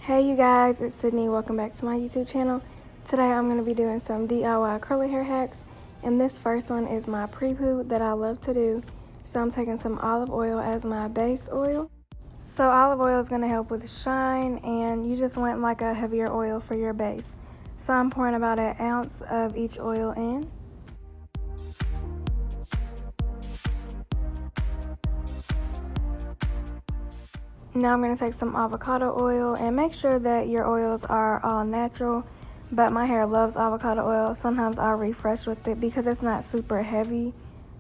Hey you guys, it's Sydney. Welcome back to my YouTube channel. Today I'm going to be doing some DIY curly hair hacks, and this first one is my pre-poo that I love to do. So I'm taking some olive oil as my base oil. So olive oil is going to help with shine, and you just want like a heavier oil for your base. So I'm pouring about an ounce of each oil in. Now I'm going to take some avocado oil, and make sure that your oils are all natural, but my hair loves avocado oil. Sometimes I'll refresh with it because it's not super heavy,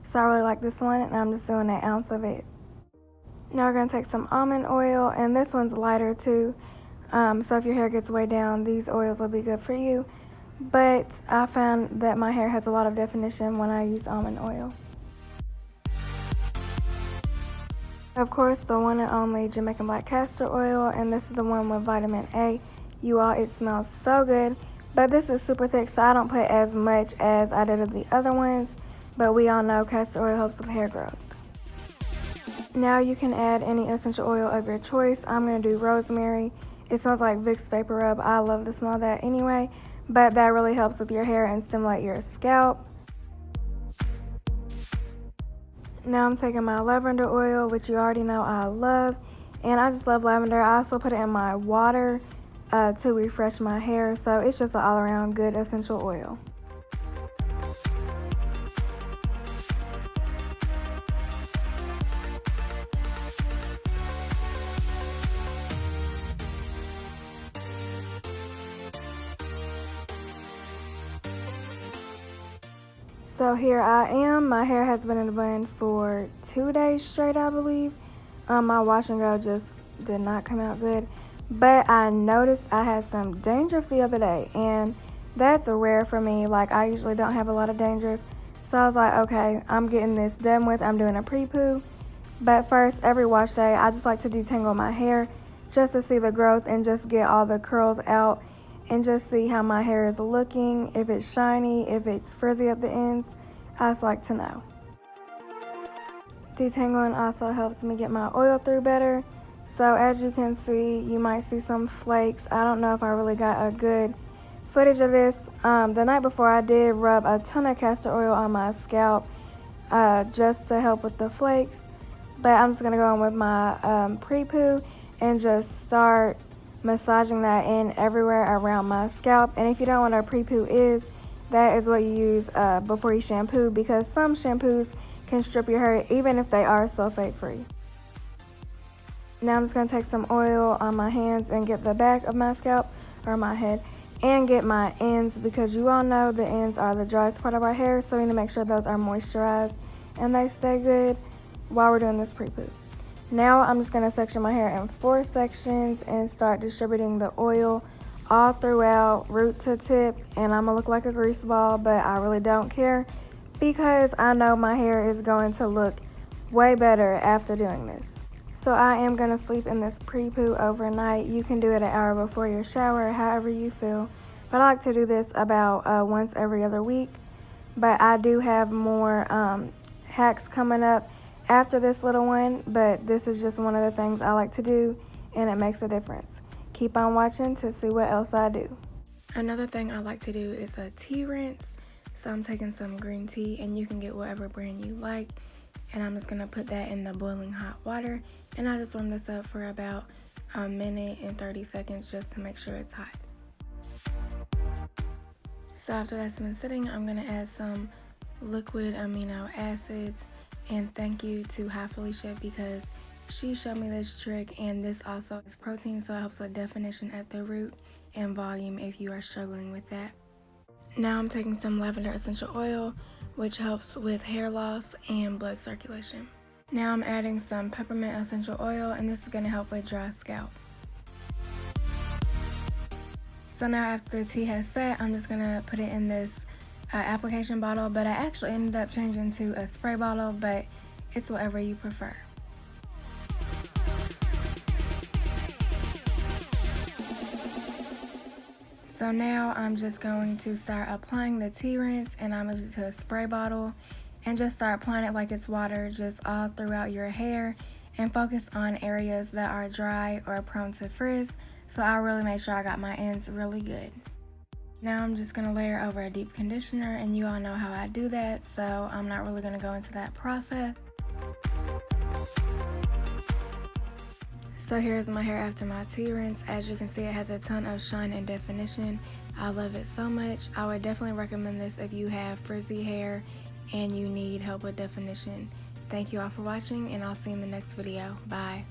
so I really like this one, and I'm just doing an ounce of it. Now we're going to take some almond oil, and this one's lighter too, so if your hair gets way down, these oils will be good for you, but I found that my hair has a lot of definition when I use almond oil. Of course, the one and only Jamaican black castor oil, and this is the one with vitamin A. You all, it smells so good, but this is super thick, so I don't put as much as I did of the other ones, but we all know castor oil helps with hair growth. Now you can add any essential oil of your choice. I'm going to do rosemary. It smells like Vicks Vapor Rub. I love the smell of that anyway, but that really helps with your hair and stimulate your scalp. Now I'm taking my lavender oil, which you already know I love, and I just love lavender. I also put it in my water to refresh my hair, so it's just an all-around good essential oil. So here I am. My hair has been in a bun for 2 days straight, I believe. My wash and go just did not come out good. But I noticed I had some dandruff the other day, and that's rare for me. Like, I usually don't have a lot of dandruff. So I was like, okay, I'm getting this done with. I'm doing a pre-poo. But first, every wash day, I just like to detangle my hair just to see the growth and just get all the curls out and just see how my hair is looking, if it's shiny, if it's frizzy at the ends. I just like to know. Detangling also helps me get my oil through better. So as you can see, you might see some flakes. I don't know if I really got a good footage of this. The night before, I did rub a ton of castor oil on my scalp just to help with the flakes. But I'm just going to go in with my pre-poo and just start massaging that in everywhere around my scalp. And if you don't know what a pre-poo is, that is what you use before you shampoo, because some shampoos can strip your hair even if they are sulfate free. Now I'm just going to take some oil on my hands and get the back of my scalp, or my head, and get my ends, because you all know the ends are the driest part of our hair, so we need to make sure those are moisturized and they stay good while we're doing this pre-poo. Now I'm just going to section my hair in 4 sections and start distributing the oil all throughout, root to tip, and I'm going to look like a grease ball, but I really don't care because I know my hair is going to look way better after doing this. So I am going to sleep in this pre-poo overnight. You can do it an hour before your shower, however you feel, but I like to do this about once every other week. But I do have more hacks coming up after this little one, but this is just one of the things I like to do, and it makes a difference. Keep on watching to see what else I do. Another thing I like to do is a tea rinse. So I'm taking some green tea, and you can get whatever brand you like, and I'm just going to put that in the boiling hot water, and I just warm this up for about a minute and 30 seconds just to make sure it's hot. So after that's been sitting, I'm going to add some liquid amino acids. And thank you to Hi Felicia, because she showed me this trick, and this also is protein, so it helps with definition at the root and volume if you are struggling with that. Now I'm taking some lavender essential oil, which helps with hair loss and blood circulation. Now I'm adding some peppermint essential oil, and this is going to help with dry scalp. So now after the tea has set, I'm just going to put it in this application bottle, but I actually ended up changing to a spray bottle, but it's whatever you prefer. So now I'm just going to start applying the tea rinse, and I moved it to a spray bottle and just start applying it like it's water, just all throughout your hair, and focus on areas that are dry or prone to frizz, So I really made sure I got my ends really good. Now I'm just going to layer over a deep conditioner, and you all know how I do that, so I'm not really going to go into that process. So here's my hair after my tea rinse. As you can see, it has a ton of shine and definition. I love it so much. I would definitely recommend this if you have frizzy hair and you need help with definition. Thank you all for watching, and I'll see you in the next video. Bye.